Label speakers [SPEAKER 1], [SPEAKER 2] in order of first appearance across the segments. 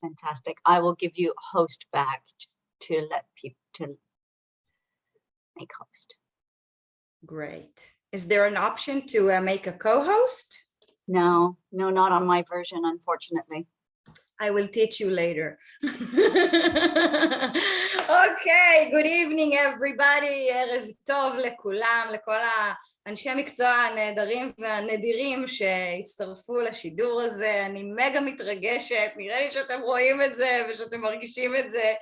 [SPEAKER 1] Fantastic. I will give you host back just to let people to make host.
[SPEAKER 2] Great. Is there an option to make a co-host?
[SPEAKER 1] No, not on my version, unfortunately.
[SPEAKER 2] I will teach you later. Okay, good evening everybody, ערב טוב לכולם, לכל האנשי מקצוע הנהדרים והנדירים שהצטרפו לשידור הזה. אני מגה מתרגשת, נראה לי שאתם רואים את זה ושאתם מרגישים את זה.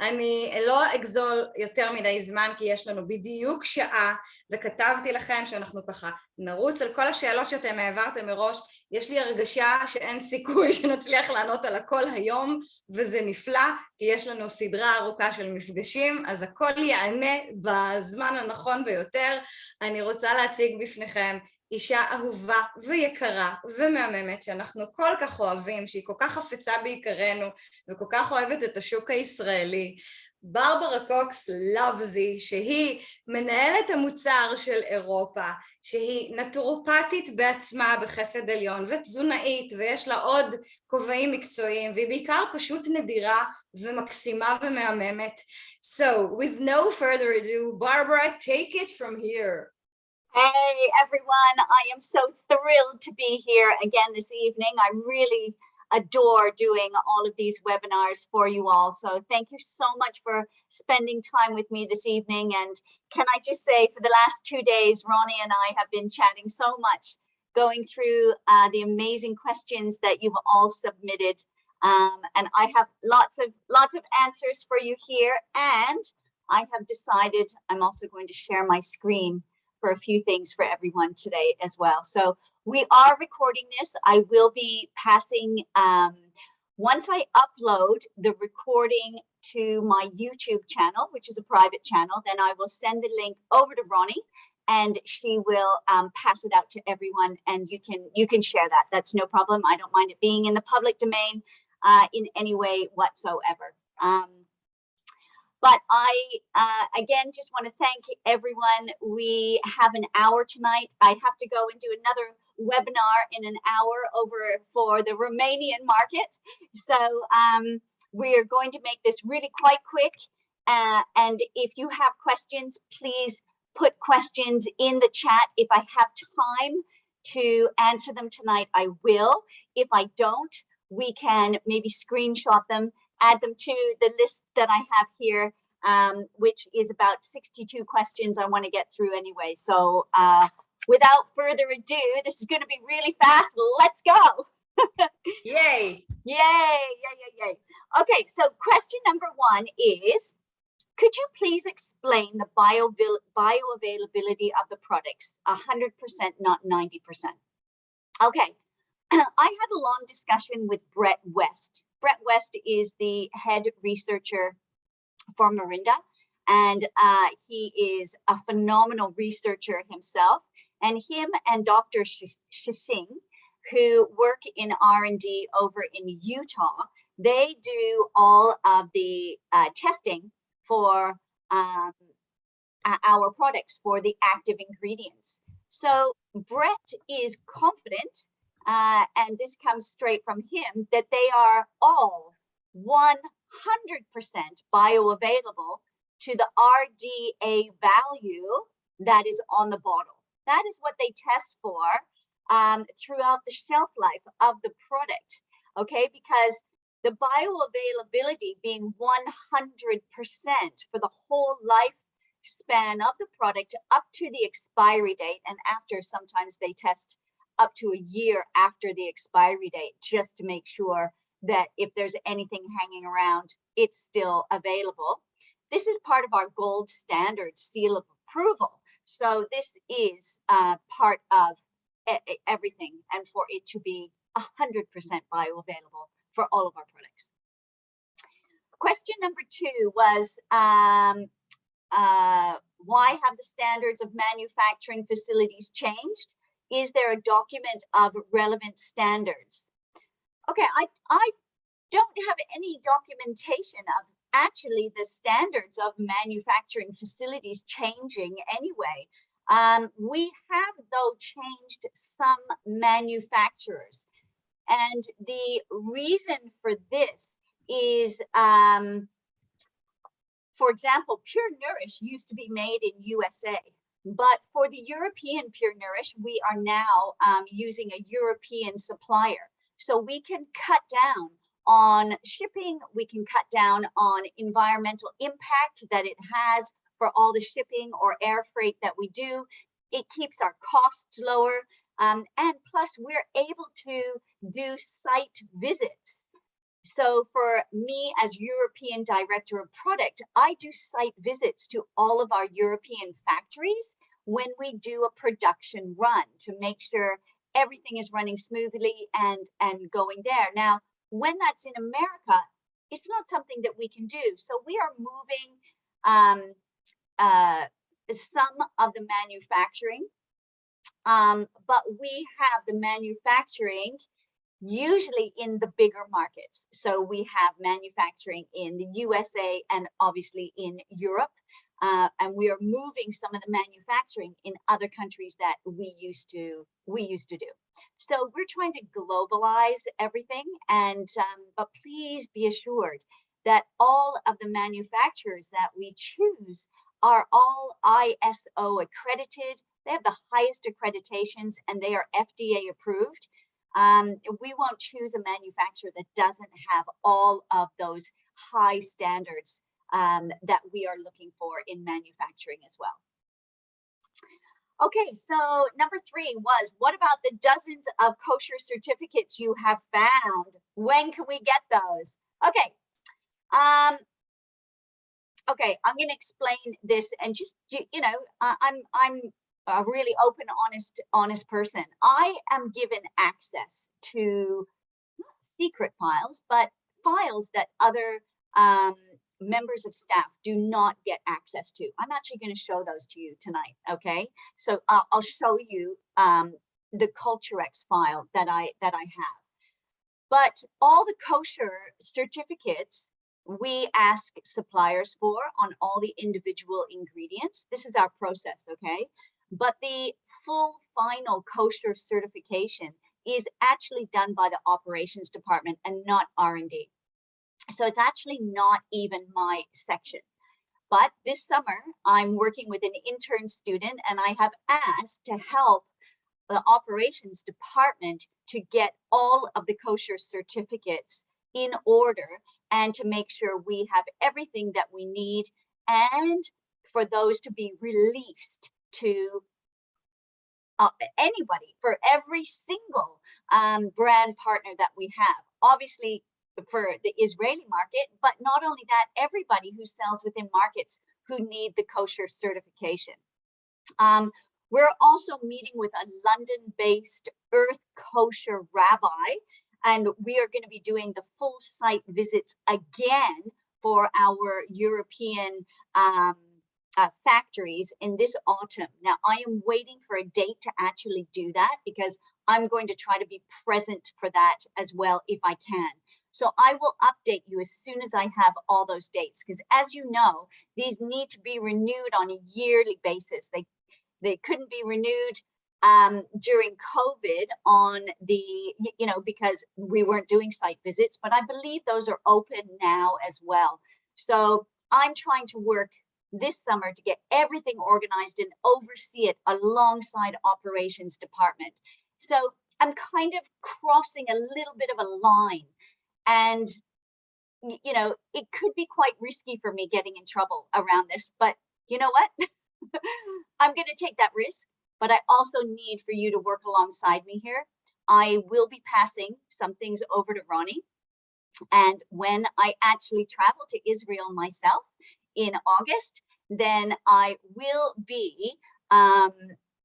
[SPEAKER 2] אני לא אגזול יותר מדי זמן כי יש לנו בדיוק שעה, וכתבתי לכם שאנחנו ככה נרוץ על כל השאלות שאתם העברתם מראש. יש לי הרגשה שאין סיכוי שנצליח לענות על הכל היום, וזה נפלא כי יש לנו סדרה ארוכה של מפגשים, אז הכל יענה בזמן הנכון ביותר. אני רוצה להציג בפניכם אישה אהובה ויקרה ומהממת שאנחנו כל כך אוהבים, שהיא כל כך חפצה בעיקרנו וכל כך אוהבת את השוק הישראלי, ברברה קוקס-לובסי, שהיא מנהלת המוצר של אירופה, שהיא נטורופטית בעצמה בחסד עליון ותזונאית, ויש לה עוד כובעים מקצועיים, והיא בעיקר פשוט נדירה ומקסימה ומהממת. So with no further ado, Barbara, take it from here.
[SPEAKER 1] Hey everyone, I am so thrilled to be here again this evening. I really adore doing all of these webinars for you all. So thank you so much for spending time with me this evening. And can I just say, for the last 2 days, Ronnie and I have been chatting so much, going through the amazing questions that you've all submitted. And I have lots of answers for you here. And I have decided I'm also going to share my screen for a few things for everyone today as well. So we are recording this. I will be passing, once I upload the recording to my YouTube channel, which is a private channel, then I will send the link over to Ronnie and she will pass it out to everyone, and you can share that. That's no problem. I don't mind it being in the public domain in any way whatsoever. But I, again, just want to thank everyone. We have an hour tonight. I have to go and do another webinar in an hour over for the Romanian market. So we are going to make this really quite quick. And if you have questions, please put questions in the chat. If I have time to answer them tonight, I will. If I don't, we can maybe screenshot them, add them to the list that I have here, which is about 62 questions I want to get through anyway. So without further ado, this is going to be really fast. Let's go.
[SPEAKER 2] Yay.
[SPEAKER 1] Yay. Okay, so question number 1 is, could you please explain the bioavailability of the products? 100%, not 90%. Okay, I had a long discussion with Brett West. Brett West is the head researcher for Mirinda, and he is a phenomenal researcher himself. And him and Dr. Shishing, who work in R&D over in Utah, they do all of the testing for our products, for the active ingredients. So Brett is confident, and this comes straight from him, that they are all 100% bioavailable to the RDA value that is on the bottle. That is what they test for throughout the shelf life of the product, okay? Because the bioavailability being 100% for the whole lifespan of the product up to the expiry date, and after, sometimes they test up to a year after the expiry date, just to make sure that if there's anything hanging around, it's still available. This is part of our gold standard seal of approval. So this is part of everything, and for it to be 100% bioavailable for all of our products. Question number 2 was, why have the standards of manufacturing facilities changed? Is there a document of relevant standards? Okay, I don't have any documentation of actually the standards of manufacturing facilities changing anyway. We have, though, changed some manufacturers. And the reason for this is, for example, Pure Nourish used to be made in USA, but for the European Pure Nourish, we are now using a European supplier. So we can cut down on shipping, we can cut down on environmental impact that it has for all the shipping or air freight that we do. It keeps our costs lower, and plus we're able to do site visits. So for me as European Director of Product, I do site visits to all of our European factories when we do a production run to make sure everything is running smoothly and going there. Now, when that's in America, it's not something that we can do. So we are moving some of the manufacturing, but we have the manufacturing usually in the bigger markets. So we have manufacturing in the USA and obviously in Europe. And we are moving some of the manufacturing in other countries that we used to do. So we're trying to globalize everything, and but please be assured that all of the manufacturers that we choose are all ISO accredited. They have the highest accreditations and they are FDA approved. We won't choose a manufacturer that doesn't have all of those high standards that we are looking for in manufacturing as well. Okay, so number 3 was, what about the dozens of kosher certificates you have found? When can we get those? Okay, okay, I'm going to explain this, and just, you know, I'm a really open, honest person. I am given access to not secret files, but files that other members of staff do not get access to. I'm actually going to show those to you tonight. Okay, so I'll show you the CultureX file that I have. But all the kosher certificates we ask suppliers for on all the individual ingredients. This is our process, okay? But the full final kosher certification is actually done by the operations department and not R&D. So it's actually not even my section. But this summer, I'm working with an intern student, and I have asked to help the operations department to get all of the kosher certificates in order and to make sure we have everything that we need, and for those to be released to anybody, for every single brand partner that we have. Obviously for the Israeli market, but not only that, everybody who sells within markets who need the kosher certification. We're also meeting with a London-based Earth Kosher rabbi, and we are going to be doing the full site visits again for our European factories in this autumn. Now, I am waiting for a date to actually do that because I'm going to try to be present for that as well if I can. So I will update you as soon as I have all those dates, because as you know, these need to be renewed on a yearly basis. They couldn't be renewed during COVID on the, you know, because we weren't doing site visits, but I believe those are open now as well. So I'm trying to work this summer to get everything organized and oversee it alongside operations department. So I'm kind of crossing a little bit of a line, and you know, it could be quite risky for me getting in trouble around this, but you know what? I'm going to take that risk, but I also need for you to work alongside me here. I will be passing some things over to Ronnie, and when I actually travel to Israel myself in August, then I will be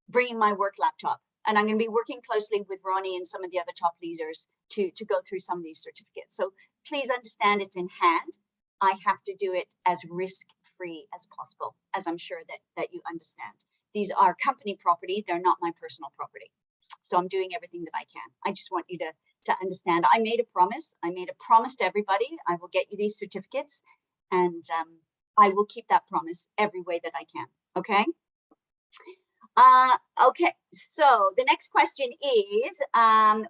[SPEAKER 1] bringing my work laptop, and I'm going to be working closely with Ronnie and some of the other top leaders to go through some of these certificates. So please understand it's in hand. I have to do it as risk-free as possible, as I'm sure that you understand. These are company property, they're not my personal property. So I'm doing everything that I can. I just want you to understand. I made a promise. I made a promise to everybody. I will get you these certificates, and I will keep that promise every way that I can, okay? Okay, so the next question is,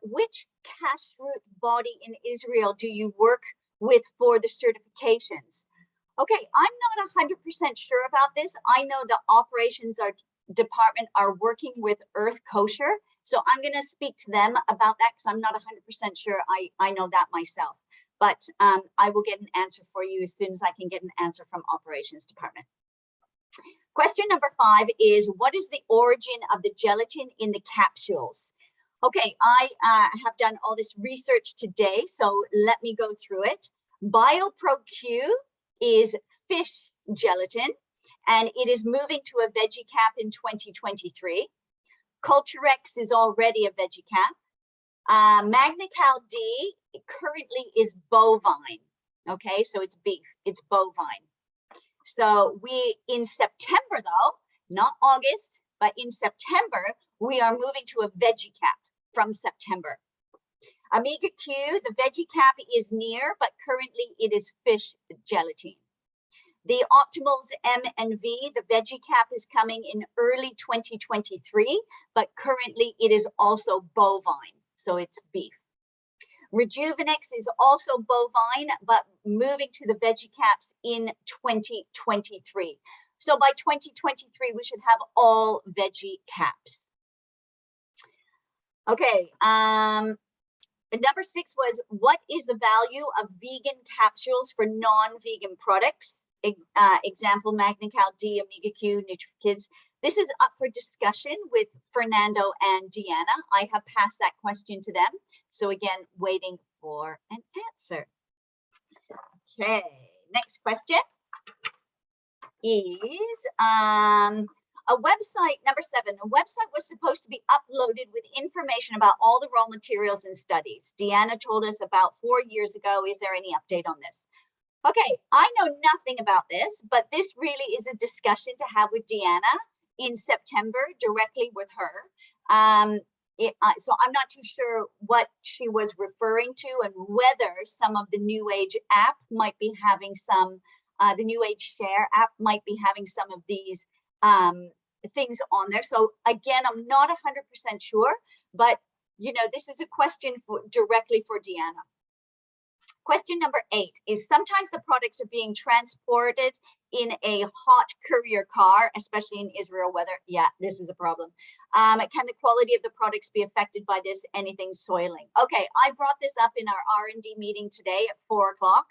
[SPEAKER 1] which kashrut body in Israel do you work with for the certifications? Okay, I'm not 100% sure about this. I know the operations department are working with Earth Kosher, so I'm going to speak to them about that because I'm not 100% sure I know that myself. But I will get an answer for you as soon as I can get an answer from operations department. Question number 5 is, what is the origin of the gelatin in the capsules? Okay, I have done all this research today, so let me go through it. BioPro-Q is fish gelatin, and it is moving to a veggie cap in 2023. Culturex is already a veggie cap. Magnical D currently is bovine. Okay, so it's beef, it's bovine. So in September though, not August, but in September, we are moving to a veggie cap from September. Omega Q, the veggie cap is near, but currently it is fish gelatin. The Optimals M and V, the veggie cap is coming in early 2023, but currently it is also bovine, so it's beef. Rejuvenex is also bovine, but moving to the veggie caps in 2023. So by 2023, we should have all veggie caps. Okay, number 6 was, what is the value of vegan capsules for non-vegan products? Example, Magnical D, Omega Q, NutriKids. This is up for discussion with Fernando and Deanna. I have passed that question to them. So again, waiting for an answer. Okay, next question is a website, number 7, a website was supposed to be uploaded with information about all the raw materials and studies. Deanna told us about 4 years ago. Is there any update on this? Okay, I know nothing about this, but this really is a discussion to have with Deanna in September directly with her. So I'm not too sure what she was referring to and whether some of the New Age app might be having some, the New Age Share app might be having some of these things on there. So again, I'm not 100% sure, but you know, this is a question directly for Deanna. Question number 8 is, sometimes the products are being transported in a hot courier car, especially in Israel weather. Yeah, this is a problem. Can the quality of the products be affected by this? Anything soiling? Okay, I brought this up in our R&D meeting today at 4 o'clock.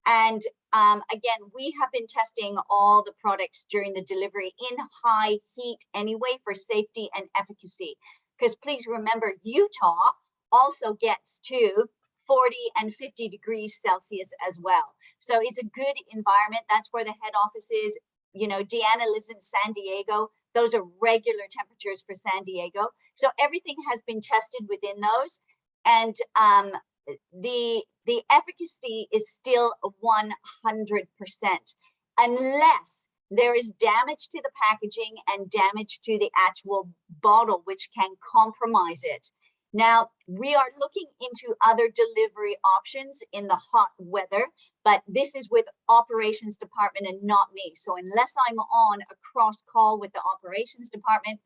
[SPEAKER 1] And again, we have been testing all the products during the delivery in high heat anyway for safety and efficacy. Because please remember, Utah also gets to 40 and 50 degrees Celsius as well. So it's a good environment. That's where the head office is. You know, Deanna lives in San Diego. Those are regular temperatures for San Diego. So everything has been tested within those. And the efficacy is still 100%, unless there is damage to the packaging and damage to the actual bottle, which can compromise it. Now, we are looking into other delivery options in the hot weather, but this is with operations department and not me. So unless I'm on a cross call with the operations department,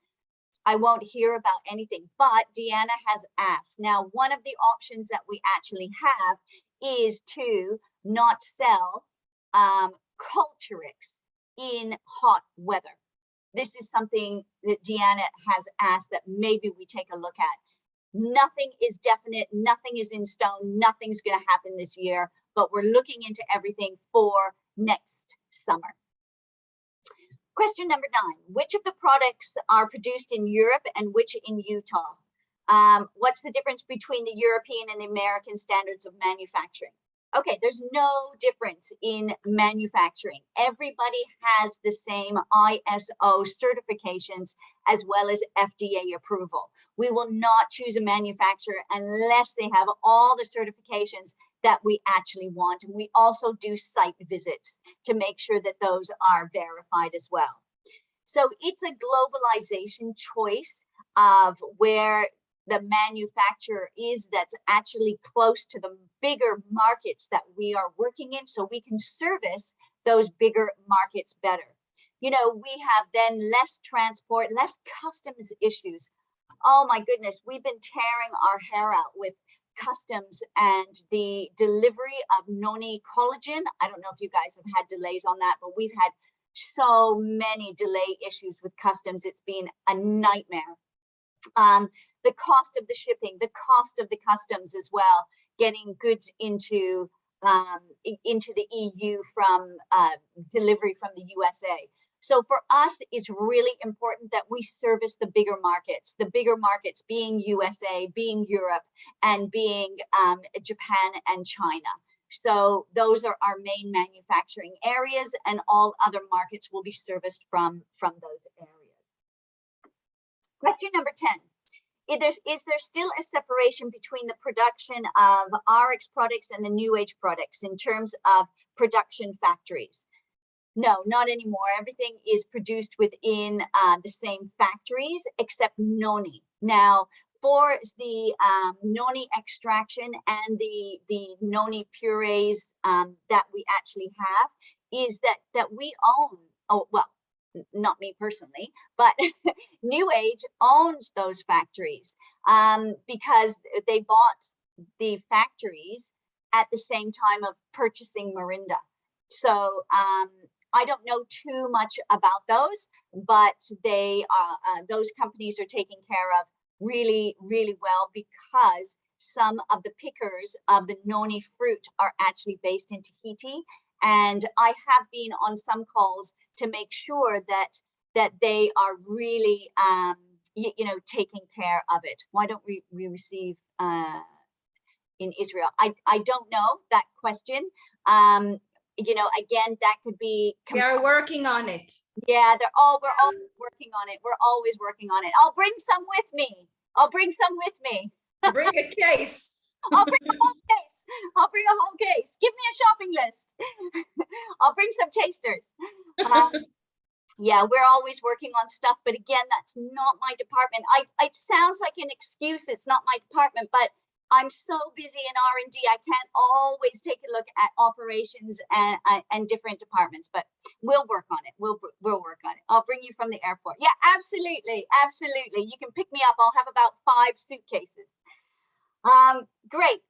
[SPEAKER 1] I won't hear about anything. But Deanna has asked. Now, one of the options that we actually have is to not sell Culturex in hot weather. This is something that Deanna has asked that maybe we take a look at. Nothing is definite, nothing is in stone, nothing's going to happen this year, but we're looking into everything for next summer. Question number 9, which of the products are produced in Europe and which in Utah? What's the difference between the European and the American standards of manufacturing? Okay, there's no difference in manufacturing. Everybody has the same ISO certifications as well as FDA approval. We will not choose a manufacturer unless they have all the certifications that we actually want. And we also do site visits to make sure that those are verified as well. So it's a globalization choice of where the manufacturer is that's actually close to the bigger markets that we are working in, so we can service those bigger markets better. You know, we have then less transport, less customs issues. Oh my goodness, we've been tearing our hair out with customs and the delivery of noni collagen. I don't know if you guys have had delays on that, but we've had so many delay issues with customs. It's been a nightmare. The cost of the shipping, the cost of the customs as well, getting goods into the EU from delivery from the USA. So for us, it's really important that we service the bigger markets being USA, being Europe, and being Japan and China. So those are our main manufacturing areas, and all other markets will be serviced from those areas. Question number 10. Is there still a separation between the production of RX products and the New Age products in terms of production factories? No, not anymore. Everything is produced within the same factories except noni. Now, for the noni extraction and the noni purees that we actually have, is that we own, oh, well, not me personally, but New Age owns those factories because they bought the factories at the same time of purchasing Marinda. So I don't know too much about those, but they those companies are taken care of really, really well, because some of the pickers of the noni fruit are actually based in Tahiti. And I have been on some calls to make sure that they are really, taking care of it. Why don't we receive in Israel? I don't know that question. Again, that could be.
[SPEAKER 2] We are working on it.
[SPEAKER 1] Yeah, we're always working on it. We're always working on it. I'll bring some with me.
[SPEAKER 2] Bring a case.
[SPEAKER 1] I'll bring a whole case. Give me a shopping list. I'll bring some tasters. Yeah, we're always working on stuff, but again, that's not my department. It sounds like an excuse. It's not my department, but I'm so busy in R&D. I can't always take a look at operations and different departments, but we'll work on it. We'll work on it. I'll bring you from the airport. Yeah, absolutely. You can pick me up. I'll have about 5 suitcases. Great.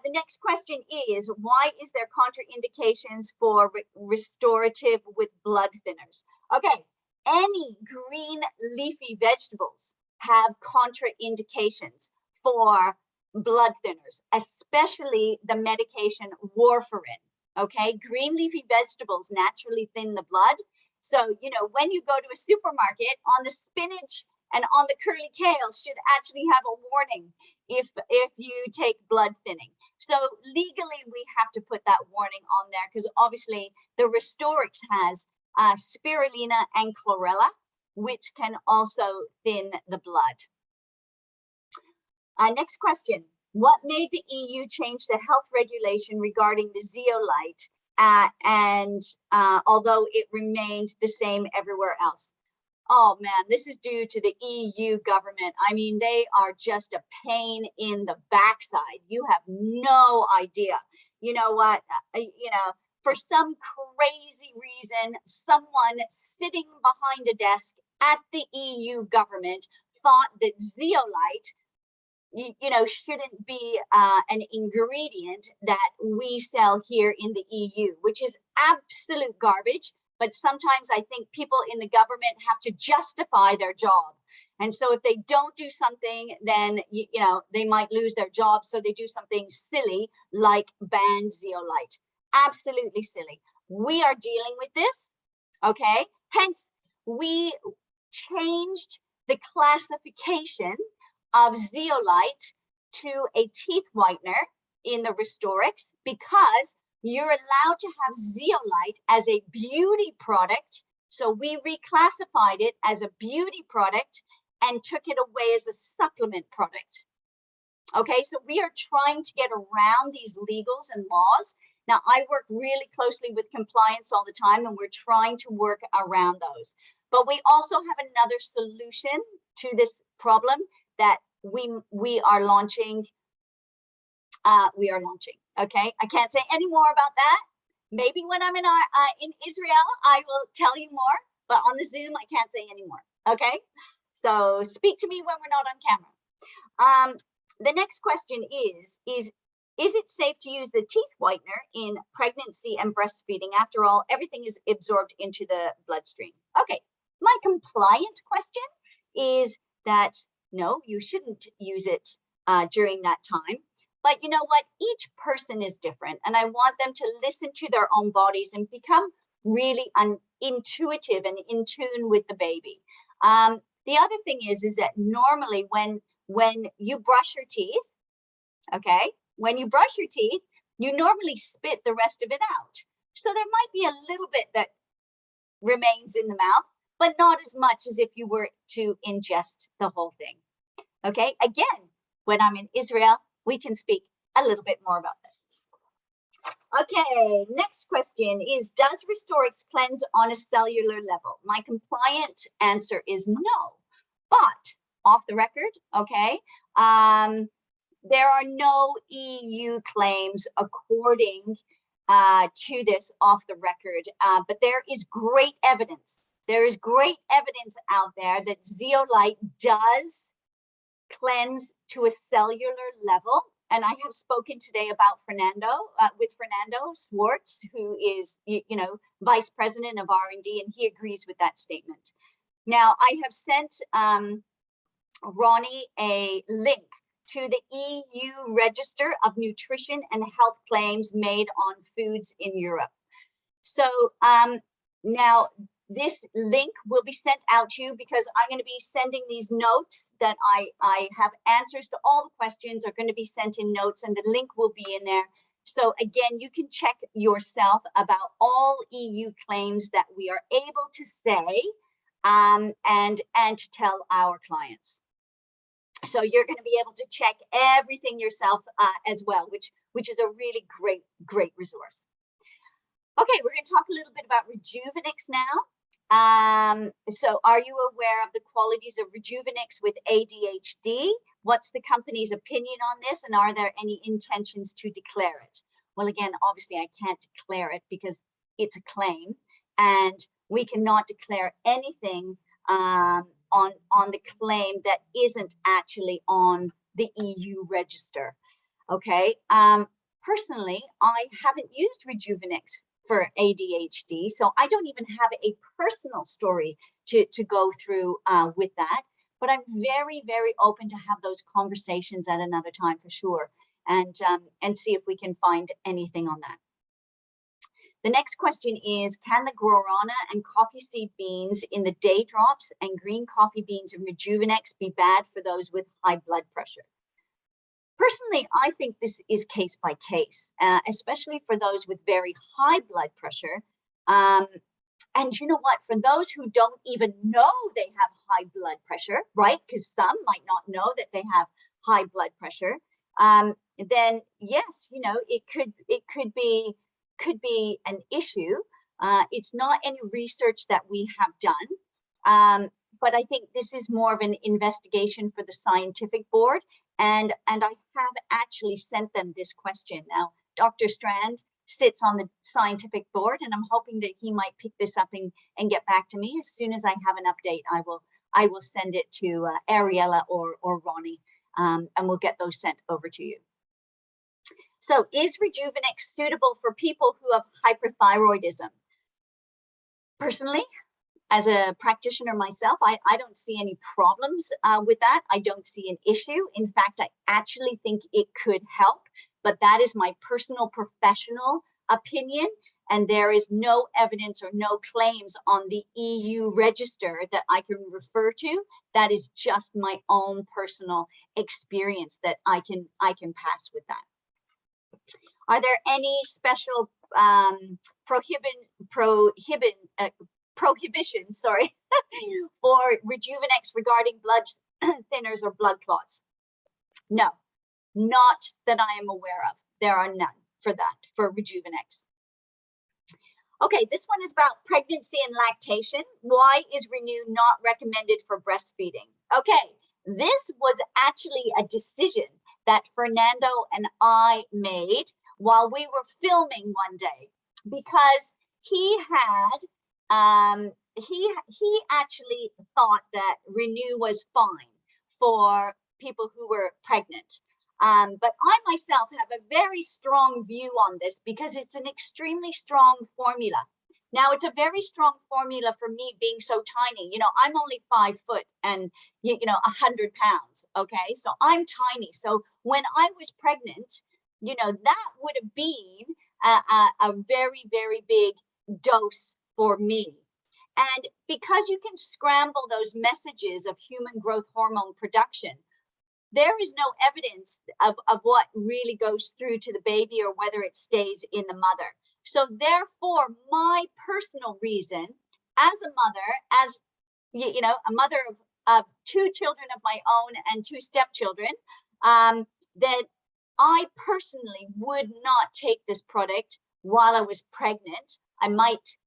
[SPEAKER 1] The next question is, why is there contraindications for restorative with blood thinners? Okay, any green leafy vegetables have contraindications for blood thinners, especially the medication warfarin. Okay, green leafy vegetables naturally thin the blood. So, when you go to a supermarket, on the spinach and on the curly kale should actually have a warning if you take blood thinning. So legally, we have to put that warning on there, because obviously the Restorix has spirulina and chlorella, which can also thin the blood. Next question. What made the EU change the health regulation regarding the zeolite, although it remained the same everywhere else? Oh man, this is due to the EU government. I mean, they are just a pain in the backside. You have no idea. You know what? For some crazy reason, someone sitting behind a desk at the EU government thought that zeolite, shouldn't be an ingredient that we sell here in the EU, which is absolute garbage. But sometimes I think people in the government have to justify their job. And so if they don't do something, then, they might lose their job. So they do something silly like ban zeolite. Absolutely silly. We are dealing with this, okay? Hence, we changed the classification of zeolite to a teeth whitener in the Restorix, because you're allowed to have zeolite as a beauty product. So we reclassified it as a beauty product and took it away as a supplement product. Okay, so we are trying to get around these legals and laws. Now, I work really closely with compliance all the time, and we're trying to work around those. But we also have another solution to this problem that we are launching. Okay, I can't say any more about that. Maybe when I'm in Israel, I will tell you more, but on the Zoom, I can't say any more. Okay, so speak to me when we're not on camera. The next question is it safe to use the teeth whitener in pregnancy and breastfeeding? After all, everything is absorbed into the bloodstream. Okay, my compliant question is that no, you shouldn't use it during that time. But you know what? Each person is different, and I want them to listen to their own bodies and become really intuitive and in tune with the baby. The other thing is that normally when you brush your teeth, okay, when you brush your teeth, you normally spit the rest of it out. So there might be a little bit that remains in the mouth, but not as much as if you were to ingest the whole thing. Okay, again, when I'm in Israel, we can speak a little bit more about this. Okay, next question is, does Restorix cleanse on a cellular level? My compliant answer is no, but off the record, okay, there are no EU claims according to this off the record, but there is great evidence. There is great evidence out there that zeolite does cleanse to a cellular level. And I have spoken today about with Fernando Schwartz, who is, Vice President of R&D, and he agrees with that statement. Now, I have sent Ronnie a link to the EU Register of Nutrition and Health Claims made on foods in Europe. So now this link will be sent out to you because I'm going to be sending these notes that I have answers to all the questions are going to be sent in notes, and the link will be in there. So again, you can check yourself about all EU claims that we are able to say and to tell our clients. So you're going to be able to check everything yourself as well, which is a really great resource. Okay, we're going to talk a little bit about Rejuvenix now. So are you aware of the qualities of Rejuvenix with ADHD? What's the company's opinion on this, and are there any intentions to declare it? Well, again, obviously I can't declare it because it's a claim, and we cannot declare anything on the claim that isn't actually on the EU register. Okay, personally, I haven't used Rejuvenix for ADHD, so I don't even have a personal story to go through with that, but I'm very open to have those conversations at another time for sure, and see if we can find anything on that. The next question is, can the guarana and coffee seed beans in the day drops and green coffee beans in Rejuvenix be bad for those with high blood pressure? Personally, I think this is case by case, especially for those with very high blood pressure. And you know what, for those who don't even know they have high blood pressure, right? Because some might not know that they have high blood pressure. Then yes, it could be an issue. It's not any research that we have done, but I think this is more of an investigation for the scientific board, and I have actually sent them this question. Now, Dr. Strand sits on the scientific board, and I'm hoping that he might pick this up and get back to me. As soon as I have an update, I will send it to Ariella or Ronnie, and we'll get those sent over to you. So is Rejuvenix suitable for people who have hyperthyroidism? Personally, as a practitioner myself, I don't see any problems with that. I don't see an issue. In fact, I actually think it could help, but that is my personal professional opinion. And there is no evidence or no claims on the EU register that I can refer to. That is just my own personal experience that I can pass with that. Are there any special prohibitions, sorry, for Rejuvenix regarding blood thinners or blood clots? No, not that I am aware of. There are none for that, for Rejuvenix. Okay, this one is about pregnancy and lactation. Why is Renew not recommended for breastfeeding? Okay, this was actually a decision that Fernando and I made while we were filming one day, because he actually thought that Renew was fine for people who were pregnant. But I myself have a very strong view on this because it's an extremely strong formula. Now, it's a very strong formula for me being so tiny. You know, I'm only 5 foot and, 100 pounds. Okay, so I'm tiny. So when I was pregnant, that would have been a very, very big dose for me. And because you can scramble those messages of human growth hormone production, there is no evidence of what really goes through to the baby or whether it stays in the mother. So therefore, my personal reason as a mother, as a mother of 2 children of my own and 2 stepchildren, that I personally would not take this product while I was pregnant. I might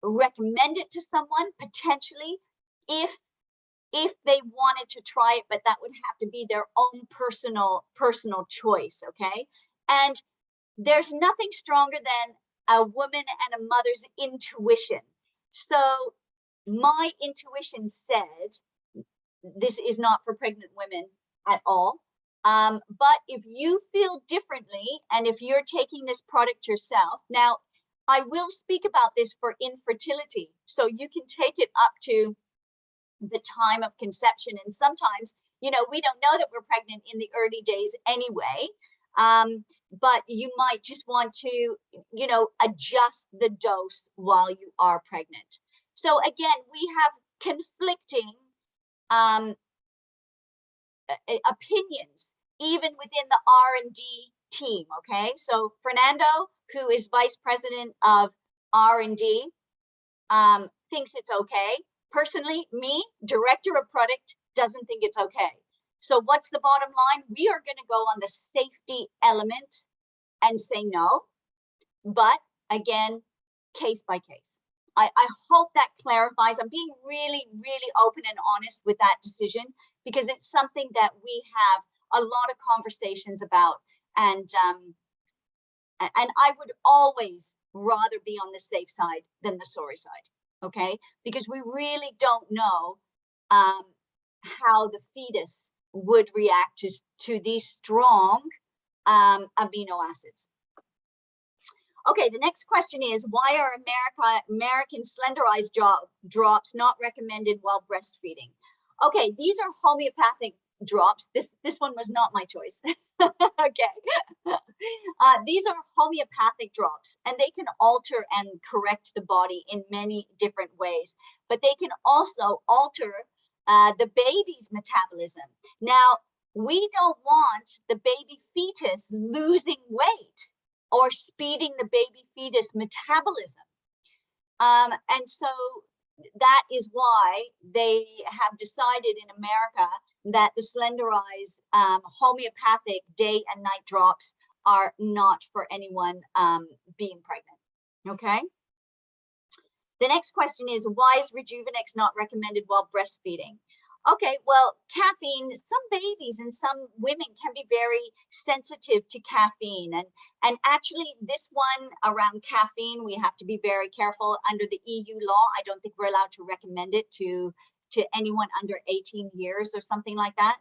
[SPEAKER 1] recommend it to someone potentially if they wanted to try it, but that would have to be their own personal choice. Okay, and there's nothing stronger than a woman and a mother's intuition. So my intuition said this is not for pregnant women at all. But if you feel differently and if you're taking this product yourself, now I will speak about this for infertility, so you can take it up to the time of conception. And sometimes, we don't know that we're pregnant in the early days anyway. But you might just want to, adjust the dose while you are pregnant. So again, we have conflicting opinions, even within the R&D team. Okay, so Fernando, who is vice president of R&D, thinks it's okay. Personally, me, director of product, doesn't think it's okay. So what's the bottom line? We are going to go on the safety element and say no, but again, case by case. I hope that clarifies. I'm being really, really open and honest with that decision because it's something that we have a lot of conversations about, and I would always rather be on the safe side than the sorry side. Okay, because we really don't know how the fetus would react to these strong amino acids. Okay, the next question is, why are American slenderized drops not recommended while breastfeeding? Okay, these are homeopathic drops. This one was not my choice. Okay. These are homeopathic drops, and they can alter and correct the body in many different ways, but they can also alter the baby's metabolism. Now, we don't want the baby fetus losing weight or speeding the baby fetus metabolism. And so that is why they have decided in America that the slenderized homeopathic day and night drops are not for anyone being pregnant. Okay. The next question is, why is Rejuvenex not recommended while breastfeeding? Okay, well, caffeine, some babies and some women can be very sensitive to caffeine. And actually this one around caffeine, we have to be very careful under the EU law. I don't think we're allowed to recommend it to anyone under 18 years or something like that.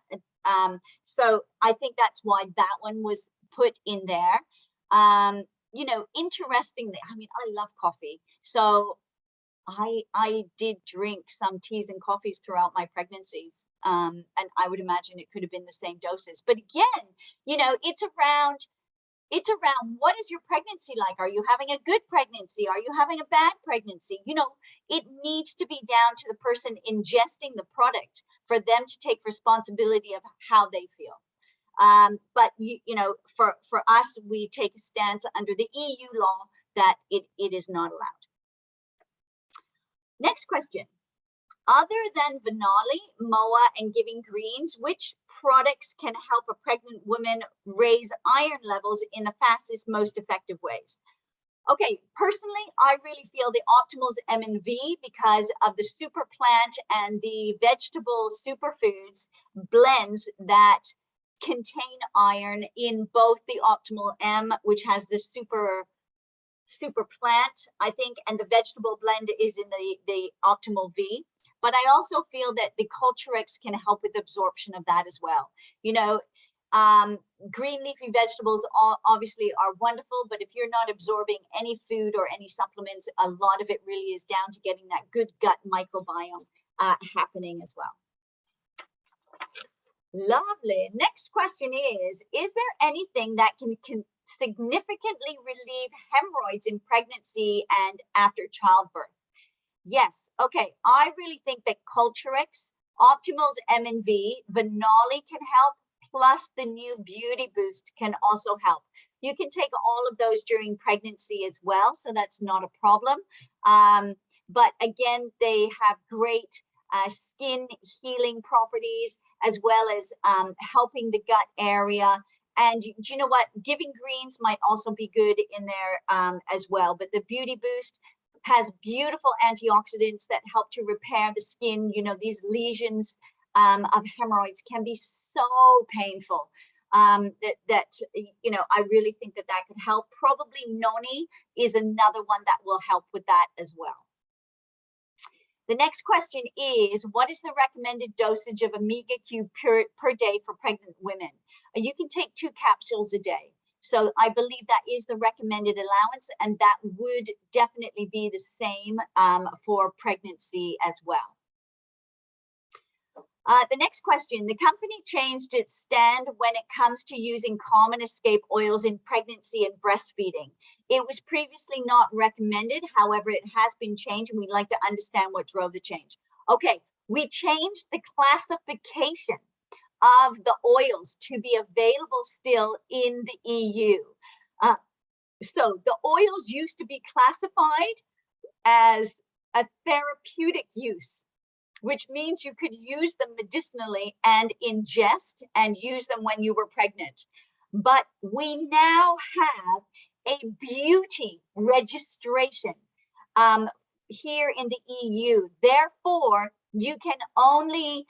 [SPEAKER 1] So I think that's why that one was put in there. Interestingly, I mean, I love coffee. So I did drink some teas and coffees throughout my pregnancies. And I would imagine it could have been the same doses. But again, it's around what is your pregnancy like? Are you having a good pregnancy? Are you having a bad pregnancy? It needs to be down to the person ingesting the product for them to take responsibility of how they feel. But for us, we take a stance under the EU law that it is not allowed. Next question. Other than Venali, Moa, and Giving Greens, which products can help a pregnant woman raise iron levels in the fastest, most effective ways? Okay, personally, I really feel the Optimals M&V because of the super plant and the vegetable superfoods blends that contain iron in both the Optimal M, which has the super plant, I think, and the vegetable blend is in the Optimal V. But I also feel that the Culturex can help with absorption of that as well. You know, green leafy vegetables obviously are wonderful, but if you're not absorbing any food or any supplements, a lot of it really is down to getting that good gut microbiome happening as well. Lovely. Next question is there anything that can significantly relieve hemorrhoids in pregnancy and after childbirth? Yes. Okay. I really think that Culturex, Optimal's M&V, Venali can help, plus the new Beauty Boost can also help. You can take all of those during pregnancy as well, so that's not a problem. But again, they have great skin healing properties, as well as helping the gut area. And you know what? Giving greens might also be good in there as well. But the Beauty Boost has beautiful antioxidants that help to repair the skin. You know, these lesions of hemorrhoids can be so painful that you know, I really think that could help. Probably Noni is another one that will help with that as well. The next question is, what is the recommended dosage of Omega Q per day for pregnant women? You can take 2 capsules a day. So I believe that is the recommended allowance, and that would definitely be the same for pregnancy as well. The next question, the company changed its stand when it comes to using common escape oils in pregnancy and breastfeeding. It was previously not recommended. However, it has been changed, and we'd like to understand what drove the change. Okay, we changed the classification of the oils to be available still in the EU. So the oils used to be classified as a therapeutic use, which means you could use them medicinally and ingest and use them when you were pregnant. But we now have a beauty registration here in the EU. Therefore, you can only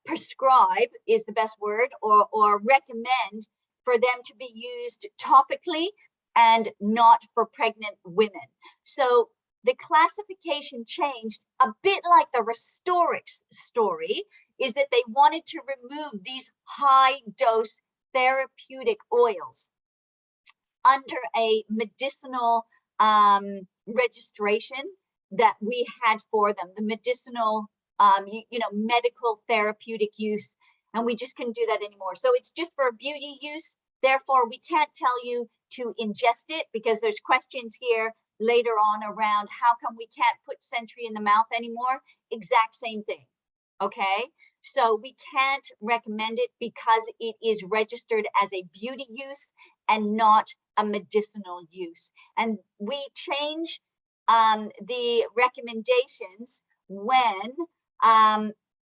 [SPEAKER 1] prescribe is the best word, or recommend for them to be used topically and not for pregnant women. So the classification changed a bit like the Restorix story, is that they wanted to remove these high dose therapeutic oils under a medicinal registration that we had for them, the medicinal, you know, medical therapeutic use, and we just couldn't do that anymore. So it's just for beauty use. Therefore, we can't tell you to ingest it, because there's questions here later on around how come we can't put Sentry in the mouth anymore. Exact same thing. Okay, so we can't recommend it because it is registered as a beauty use and not a medicinal use. And we change the recommendations when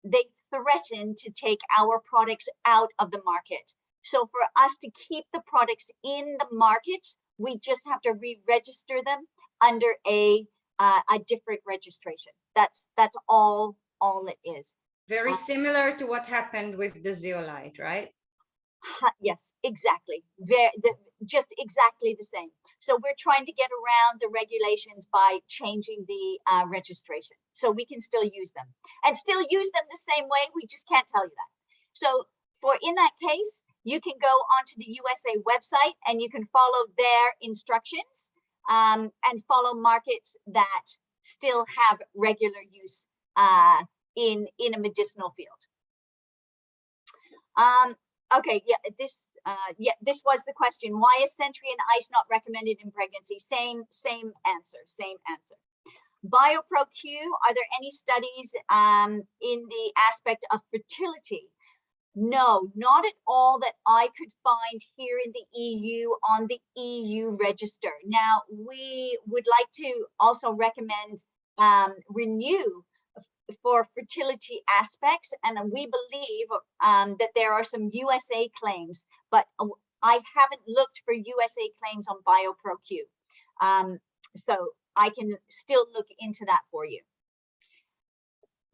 [SPEAKER 1] they threaten to take our products out of the market. So for us to keep the products in the markets, we just have to re-register them under a different registration. That's all it is.
[SPEAKER 2] Very similar to what happened with the zeolite, right?
[SPEAKER 1] Yes, exactly. Just exactly the same. So we're trying to get around the regulations by changing the registration, so we can still use them and still use them the same way. We just can't tell you that. So in that case, you can go onto the USA website and you can follow their instructions and follow markets that still have regular use in a medicinal field. Okay, this was the question. Why is Sentry and Ice not recommended in pregnancy? Same answer. BioPro Q, are there any studies in the aspect of fertility? No, not at all that I could find here in the EU on the EU register. Now, we would like to also recommend Renew for fertility aspects, and we believe that there are some USA claims, but I haven't looked for USA claims on BioPro Q. So I can still look into that for you.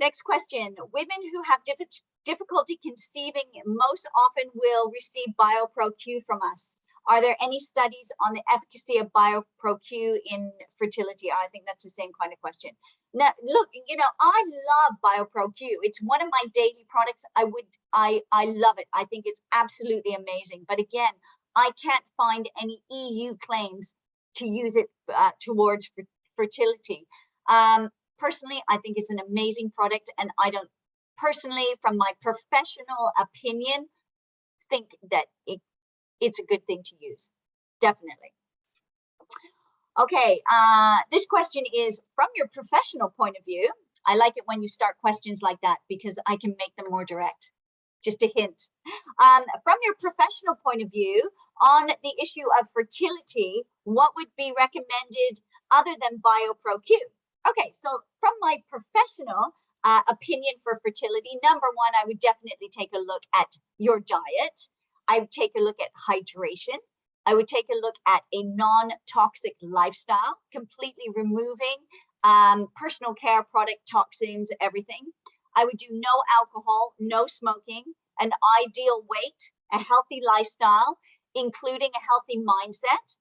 [SPEAKER 1] Next question. Women who have difficulty conceiving most often will receive BioPro Q from us. Are there any studies on the efficacy of BioPro Q in fertility? I think that's the same kind of question. Now, look, I love BioPro Q. It's one of my daily products. I love it. I think it's absolutely amazing. But again, I can't find any EU claims to use it towards fertility. Personally, I think it's an amazing product, and I don't personally, from my professional opinion, think that it's a good thing to use. Definitely. Okay, this question is from your professional point of view. I like it when you start questions like that because I can make them more direct. Just a hint. From your professional point of view, on the issue of fertility, what would be recommended other than BioPro Q? Okay, so from my professional opinion for fertility, number one, I would definitely take a look at your diet. I would take a look at hydration. I would take a look at a non-toxic lifestyle, completely removing personal care product toxins, everything. I would do no alcohol, no smoking, an ideal weight, a healthy lifestyle, including a healthy mindset.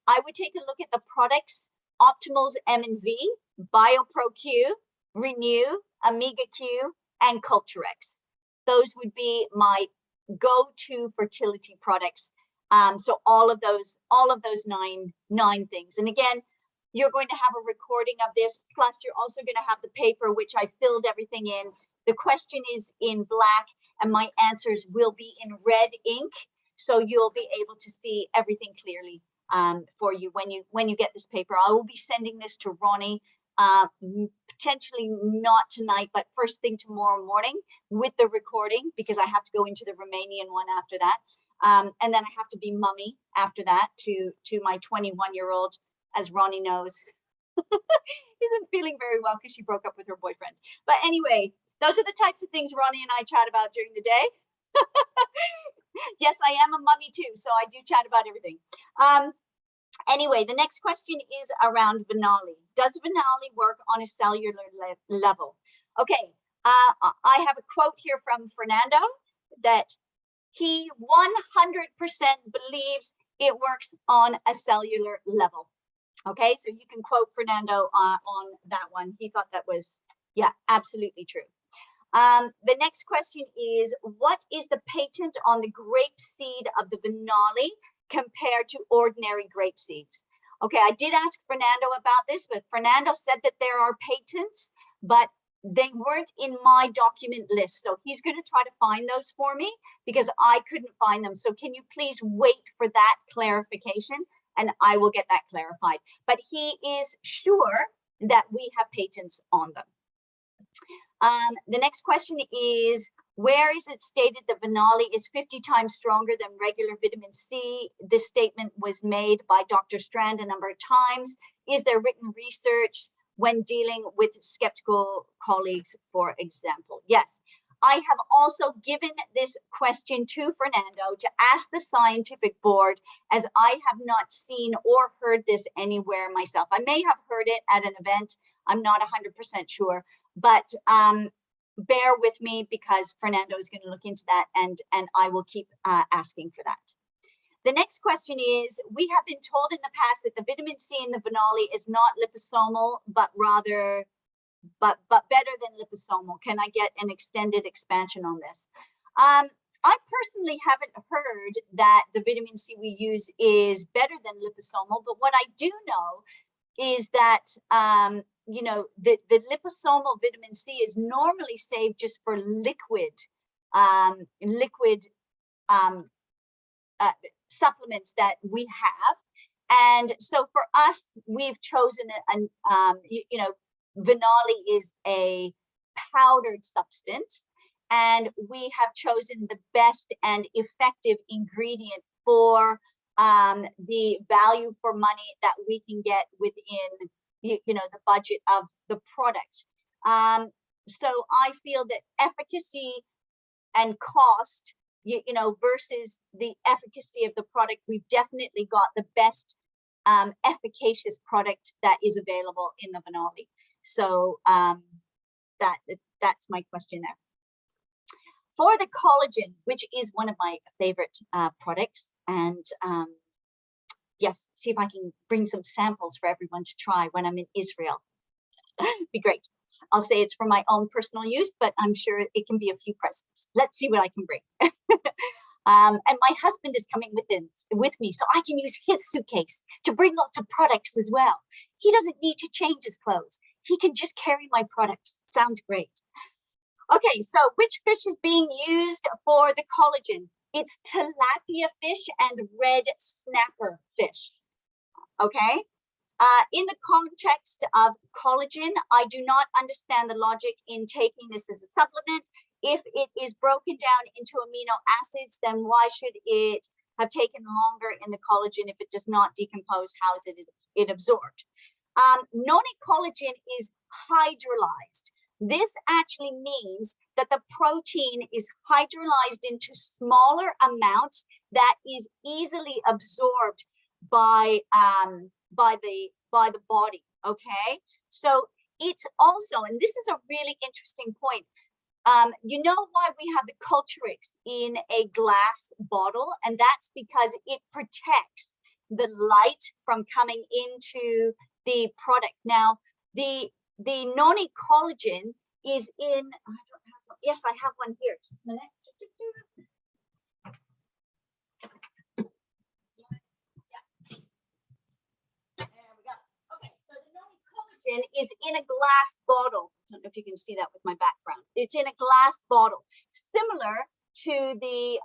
[SPEAKER 1] I would take a look at the products, Optimals M&V, BioPro Q, Renew, Omega Q, and Culturex. Those would be my go-to fertility products. So all of those nine things. And again, you're going to have a recording of this, plus you're also going to have the paper, which I filled everything in. The question is in black, and my answers will be in red ink, so you'll be able to see everything clearly for you when you get this paper. I will be sending this to Ronnie, potentially not tonight, but first thing tomorrow morning with the recording, because I have to go into the Romanian one after that. And then I have to be mummy after that to my 21-year-old, as Ronnie knows, isn't feeling very well because she broke up with her boyfriend. But anyway, those are the types of things Ronnie and I chat about during the day. Yes, I am a mummy too, so I do chat about everything. Anyway, the next question is around Venali. Does Venali work on a cellular level? Okay, I have a quote here from Fernando that he 100% believes it works on a cellular level. Okay, so you can quote Fernando on that one. He thought that was, yeah, absolutely true. The next question is, what is the patent on the grape seed of the Venali compared to ordinary grape seeds? Okay, I did ask Fernando about this, but Fernando said that there are patents, but they weren't in my document list. So he's going to try to find those for me because I couldn't find them. So can you please wait for that clarification, and I will get that clarified. But he is sure that we have patents on them. The next question is, where is it stated that Venali is 50 times stronger than regular vitamin C? This statement was made by Dr. Strand a number of times. Is there written research when dealing with skeptical colleagues, for example? Yes, I have also given this question to Fernando to ask the scientific board, as I have not seen or heard this anywhere myself. I may have heard it at an event. I'm not 100% sure, but bear with me because Fernando is going to look into that, and I will keep asking for that. The next question is, we have been told in the past that the vitamin C in the Venali is not liposomal, but rather, but better than liposomal. Can I get an extended expansion on this? I personally haven't heard that the vitamin C we use is better than liposomal, but what I do know is that, you know, the liposomal vitamin C is normally saved just for liquid supplements that we have. And so for us, we've chosen, you know, Venali is a powdered substance, and we have chosen the best and effective ingredient for the value for money that we can get within, you know, the budget of the product. So I feel that efficacy and cost, you know, versus the efficacy of the product, we've definitely got the best efficacious product that is available in the Venali. So that's my question there. For the collagen, which is one of my favorite products, and yes, see if I can bring some samples for everyone to try when I'm in Israel. Be great. I'll say it's for my own personal use, but I'm sure it can be a few presents. Let's see what I can bring. And my husband is coming with me, so I can use his suitcase to bring lots of products as well. He doesn't need to change his clothes. He can just carry my products. Sounds great. Okay, so which fish is being used for the collagen? It's tilapia fish and red snapper fish. Okay. In the context of collagen, I do not understand the logic in taking this as a supplement. If it is broken down into amino acids, then why should it have taken longer in the collagen if it does not decompose? How is it absorbed? Noni collagen is hydrolyzed. This actually means that the protein is hydrolyzed into smaller amounts that is easily absorbed by the body. Okay, so it's also, and this is a really interesting point. You know why we have the Culturix in a glass bottle, and that's because it protects the light from coming into the product. Now, the noni collagen is in. Yes, I have one here. Just a minute. Is in a glass bottle. I don't know if you can see that with my background. It's in a glass bottle, similar to the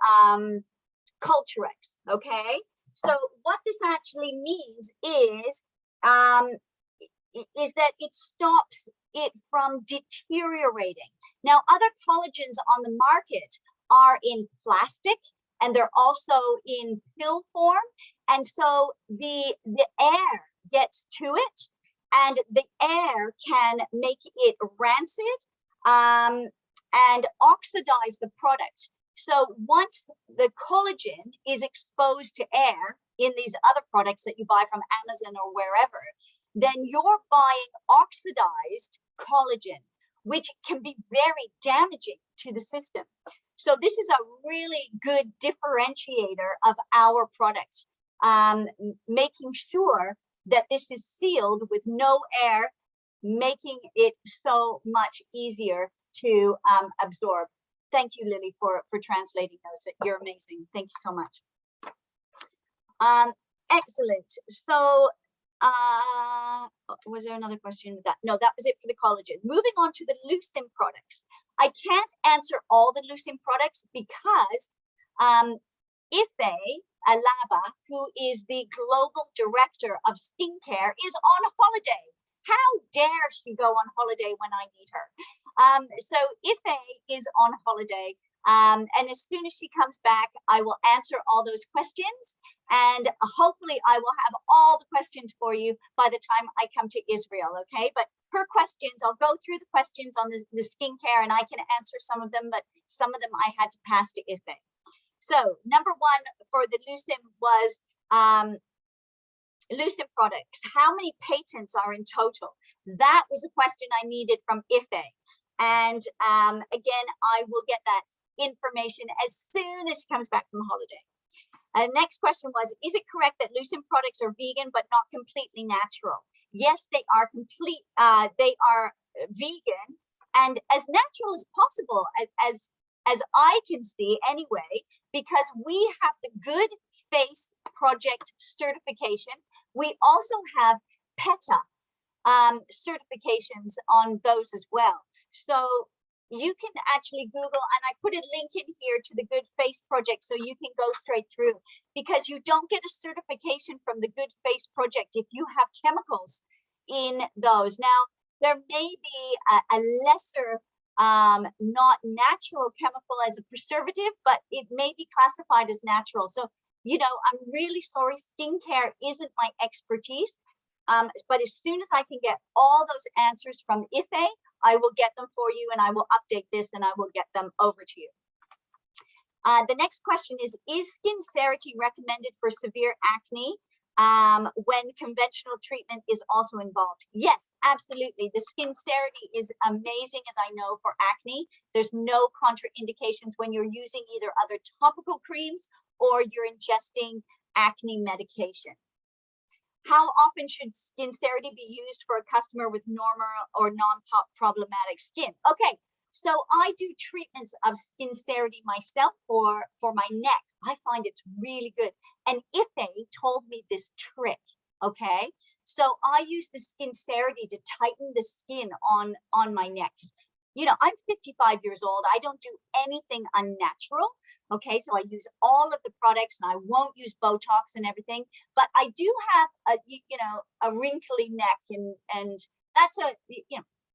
[SPEAKER 1] Culturex. Okay, so what this actually means is that it stops it from deteriorating. Now, other collagens on the market are in plastic, and they're also in pill form, and so the air gets to it, and the air can make it rancid and oxidize the product. So once the collagen is exposed to air in these other products that you buy from Amazon or wherever, then you're buying oxidized collagen, which can be very damaging to the system. So this is a really good differentiator of our product, making sure that this is sealed with no air, making it so much easier to absorb. Thank you, Lily, for translating those. You're amazing. Thank you so much. Excellent. So was there another question with that? No, that was it for the collagen. Moving on to the Lucin products. I can't answer all the Lucin products because Ife Alaba, who is the global director of skincare, is on holiday. How dare she go on holiday when I need her? So Ife is on holiday, and as soon as she comes back, I will answer all those questions, and hopefully I will have all the questions for you by the time I come to Israel, okay? But her questions, I'll go through the questions on the skincare, and I can answer some of them, but some of them I had to pass to Ife. So number one for the Lucin was Lucin products. How many patents are in total? That was a question I needed from Ife. And again, I will get that information as soon as she comes back from holiday. Next question was, is it correct that Lucin products are vegan but not completely natural? Yes, they are they are vegan and as natural as possible, as I can see anyway, because we have the Good Face Project certification. We also have PETA certifications on those as well. So you can actually Google, and I put a link in here to the Good Face Project so you can go straight through, because you don't get a certification from the Good Face Project if you have chemicals in those. Now, there may be a lesser not natural chemical as a preservative, but it may be classified as natural. So, you know, I'm really sorry, skincare isn't my expertise, but as soon as I can get all those answers from Ife, I will get them for you, and I will update this and I will get them over to you. The next question is Skincerity recommended for severe acne when conventional treatment is also involved? Yes, absolutely. The Skincerity is amazing, as I know, for acne. There's no contraindications when you're using either other topical creams or you're ingesting acne medication. How often should Skincerity be used for a customer with normal or non-problematic skin? Okay, so I do treatments of Skincerity myself for my neck. I find it's really good. And Ife told me this trick, okay? So I use the Skincerity to tighten the skin on my neck. You know, I'm 55 years old. I don't do anything unnatural. Okay, so I use all of the products and I won't use Botox and everything, but I do have a wrinkly neck and that's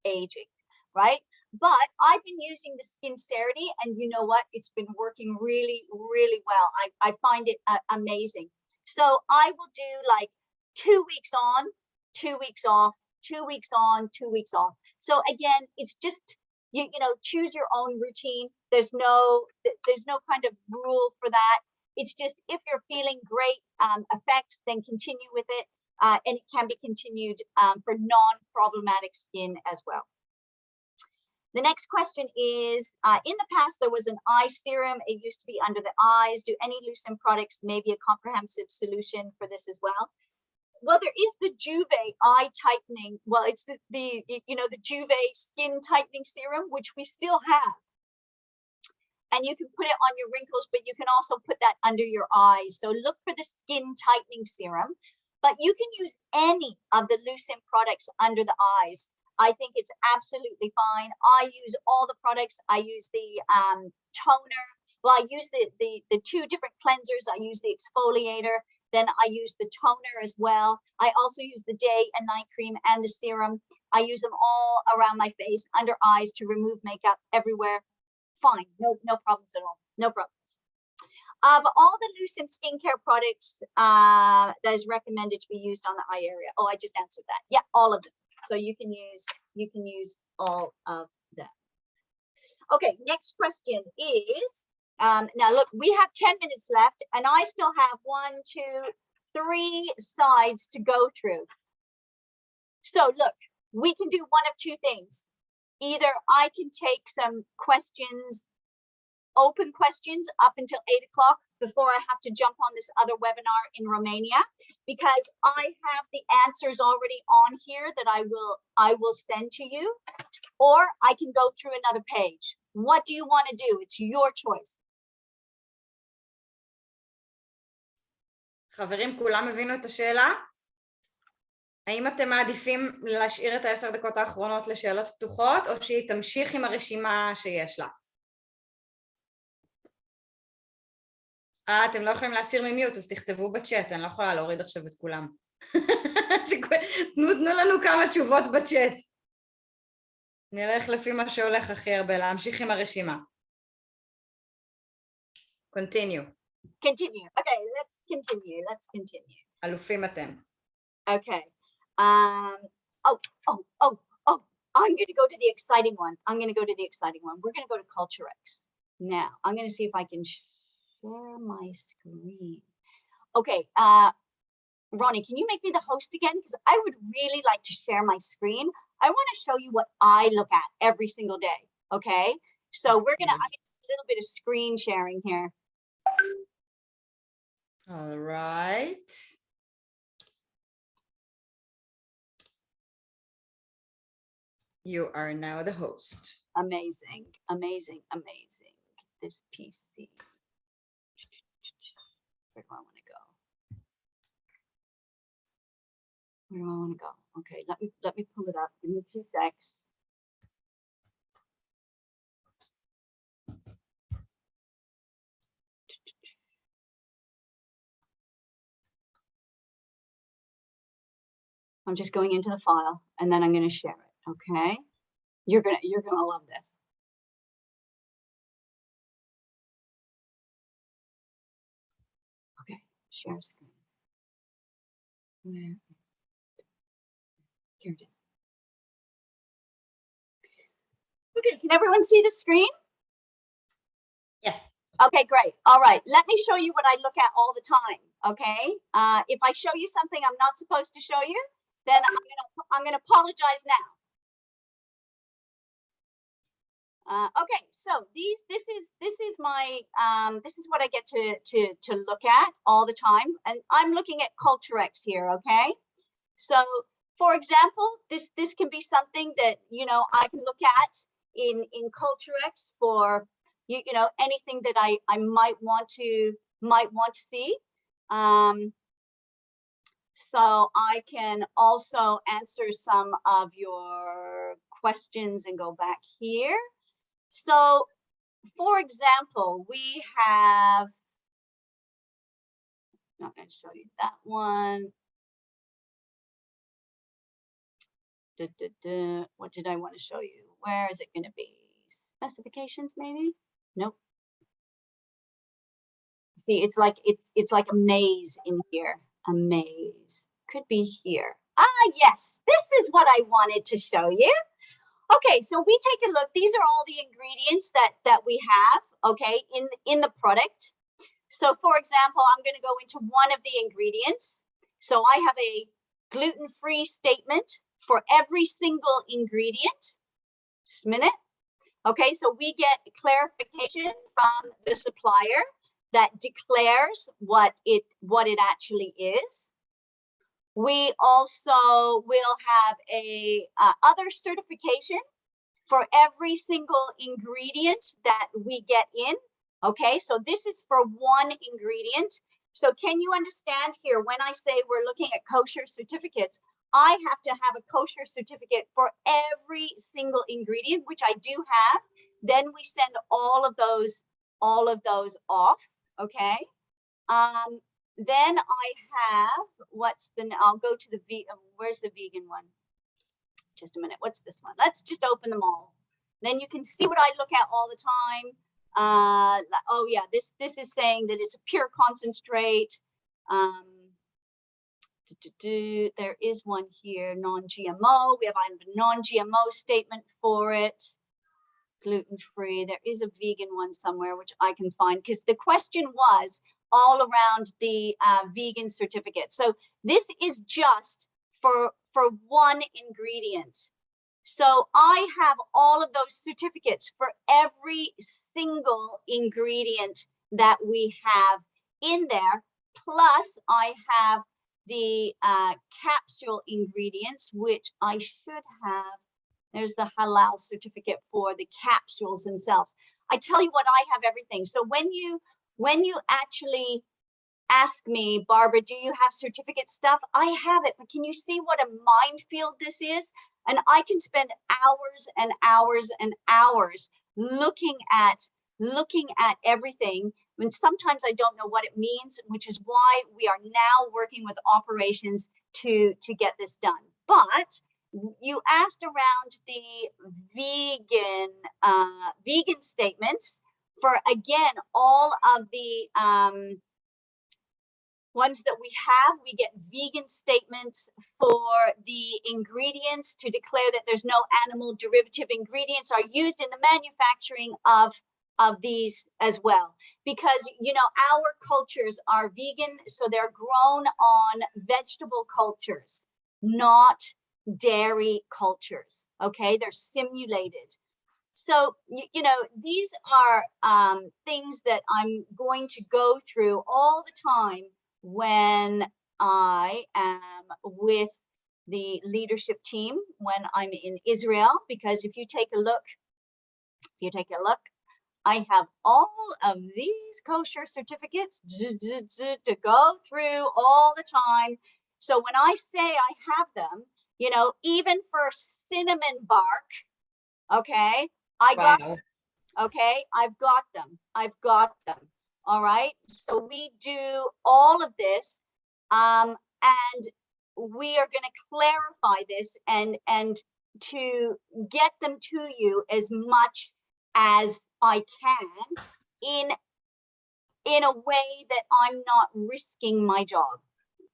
[SPEAKER 1] aging, right? But I've been using the Skincerity and you know what? It's been working really, really well. I find it amazing. So I will do like 2 weeks on, 2 weeks off, 2 weeks on, 2 weeks off. So again, it's just, you know, choose your own routine. There's no kind of rule for that. It's just if you're feeling great effects, then continue with it. And it can be continued for non-problematic skin as well. The next question is, in the past, there was an eye serum. It used to be under the eyes. Do any Lucent products maybe a comprehensive solution for this as well? Well, there is the Juve eye tightening. Well, it's the Juve skin tightening serum, which we still have. And you can put it on your wrinkles, but you can also put that under your eyes. So look for the skin tightening serum, but you can use any of the Lucent products under the eyes. I think it's absolutely fine. I use all the products. I use the toner. Well, I use the two different cleansers. I use the exfoliator. Then I use the toner as well. I also use the day and night cream and the serum. I use them all around my face, under eyes, to remove makeup everywhere. Fine, no problems at all, no problems. Of all the Lucent skincare products that is recommended to be used on the eye area. Oh, I just answered that. Yeah, all of them. So you can use all of them. Okay, next question is, now look, we have 10 minutes left and I still have 1, 2, 3 sides to go through. So look, we can do one of two things. Either I can take some questions, open questions up until 8 o'clock before I have to jump on this other webinar in Romania, because I have the answers already on here that I will send to you, or I can go through another page. What do you want to do? It's your choice.
[SPEAKER 2] חברים, כולם הבינו את השאלה? האם אתם מעדיפים להשאיר את 10 דקות האחרונות לשאלות פתוחות, או שהיא תמשיך עם הרשימה שיש לה? אתם לא יכולים להסיר ממיוט, אז תכתבו בצ'אט, אני לא יכולה להוריד עכשיו את כולם. תנו לנו כמה תשובות בצ'אט. נלך לפי מה שהולך הכי הרבה, להמשיך עם הרשימה. Continue.
[SPEAKER 1] Continue. Okay, let's continue.
[SPEAKER 2] אלופים אתם.
[SPEAKER 1] Okay. I'm going to go to the exciting one. We're going to go to Culturex. Now, I'm going to see if I can share my screen. Okay, Ronnie, can you make me the host again? Because I would really like to share my screen. I want to show you what I look at every single day. Okay, so I'm going to do a little bit of screen sharing here.
[SPEAKER 2] All right. You are now the host.
[SPEAKER 1] Amazing. This PC. Where do I want to go? Okay, let me pull it up. Give me 2 secs. I'm just going into the file and then I'm going to share it. Okay, you're gonna love this. Okay, share screen. Where? Here it is. Okay, can everyone see the screen?
[SPEAKER 2] Yeah.
[SPEAKER 1] Okay, great. All right, let me show you what I look at all the time. Okay, if I show you something I'm not supposed to show you, then I'm gonna apologize now. Okay, so this is my this is what I get to look at all the time, and I'm looking at Culturex here. Okay, So for example, this can be something that, you know, I can look at in CultureX for, you know, anything that I might want to see. So I can also answer some of your questions and go back here. So for example, we have, I'm not going to show you that one. What did I want to show you? Where is it going to be? Specifications, maybe? Nope. See, it's like a maze in here. A maze could be here. Ah, yes, this is what I wanted to show you. Okay, so we take a look. These are all the ingredients that we have, okay, in the product. So for example, I'm going to go into one of the ingredients. So I have a gluten-free statement for every single ingredient. Just a minute. Okay, so we get clarification from the supplier that declares what it actually is. We also will have a other certification for every single ingredient that we get in. Okay, so this is for one ingredient. So can you understand here when I say we're looking at kosher certificates, I have to have a kosher certificate for every single ingredient, which I do have. Then we send all of those off. Okay. Then I have, I'll go to the where's the vegan one? Just a minute. What's this one? Let's just open them all. Then you can see what I look at all the time. Oh yeah, this is saying that it's a pure concentrate. There is one here, non-GMO. We have a non-GMO statement for it. Gluten-free. There is a vegan one somewhere, which I can find, because the question was all around the vegan certificate. So this is just for one ingredient. So I have all of those certificates for every single ingredient that we have in there. Plus I have the capsule ingredients, which I should have. There's the halal certificate for the capsules themselves. I tell you what, I have everything. So when you actually ask me, Barbara, do you have certificate stuff? I have it, but can you see what a minefield this is? And I can spend hours and hours and hours looking at everything. And sometimes I don't know what it means, which is why we are now working with operations to get this done. But you asked around the vegan statements for, again, all of the ones that we have. We get vegan statements for the ingredients to declare that there's no animal derivative ingredients are used in the manufacturing of these as well, because, you know, our cultures are vegan, so they're grown on vegetable cultures, not dairy cultures. Okay, they're simulated. So, you know, these are things that I'm going to go through all the time when I am with the leadership team, when I'm in Israel, because if you take a look, I have all of these kosher certificates to go through all the time. So when I say I have them, you know, even for cinnamon bark, okay, I got them. Okay, I've got them. All right, so we do all of this, and we are going to clarify this and to get them to you as much as I can in a way that I'm not risking my job.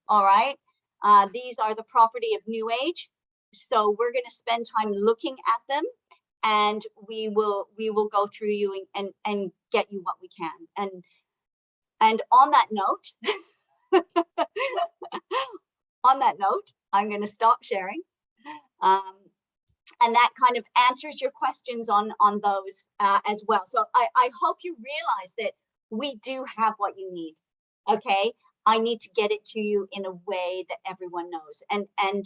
[SPEAKER 1] All right, these are the property of New Age, so we're going to spend time looking at them, and we will go through you and get you what we can. And on that note, I'm going to stop sharing. And that kind of answers your questions on those as well. So I hope you realize that we do have what you need. Okay, I need to get it to you in a way that everyone knows. And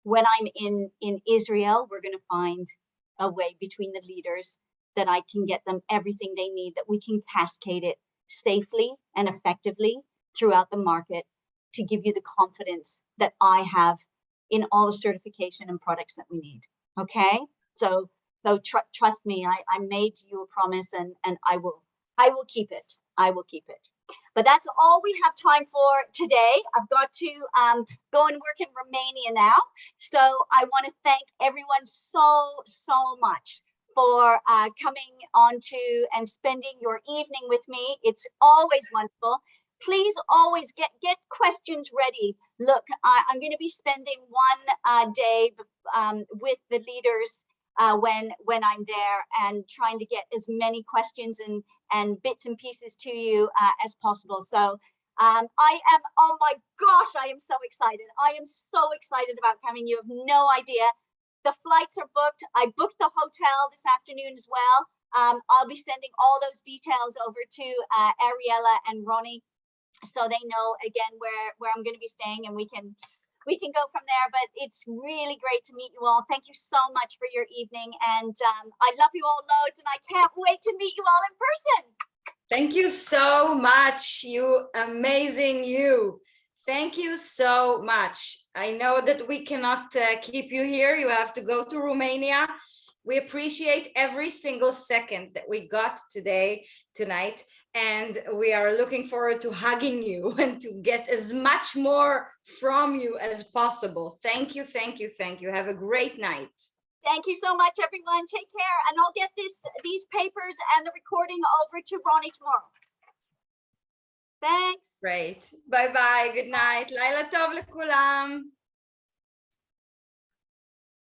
[SPEAKER 1] when I'm in Israel, we're going to find a way between the leaders that I can get them everything they need, that we can cascade it safely and effectively throughout the market to give you the confidence that I have in all the certification and products that we need. Okay, so trust me, I made you a promise, and I will keep it. I will keep it. But that's all we have time for today. I've got to go and work in Romania now. So I want to thank everyone so much for coming on to and spending your evening with me. It's always wonderful. Please always get questions ready. Look, I'm going to be spending one day with the leaders when I'm there, and trying to get as many questions and bits and pieces to you as possible. So I am, oh my gosh, I am so excited. I am so excited about coming. You have no idea. The flights are booked. I booked the hotel this afternoon as well. I'll be sending all those details over to Ariella and Ronnie, so they know again where I'm going to be staying, and we can go from there. But it's really great to meet you all. Thank you so much for your evening, and I love you all loads, and I can't wait to meet you all in person.
[SPEAKER 2] Thank you so much, you amazing you. Thank you so much. I know that we cannot keep you here. You have to go to Romania. We appreciate every single second that we got tonight, and we are looking forward to hugging you and to get as much more from you as possible. Thank you, thank you, thank you. Have a great night.
[SPEAKER 1] Thank you so much, everyone. Take care, and I'll get these papers and the recording over to Ronnie tomorrow. Thanks.
[SPEAKER 2] Great. Bye-bye. Good night. Laila tov lekulam.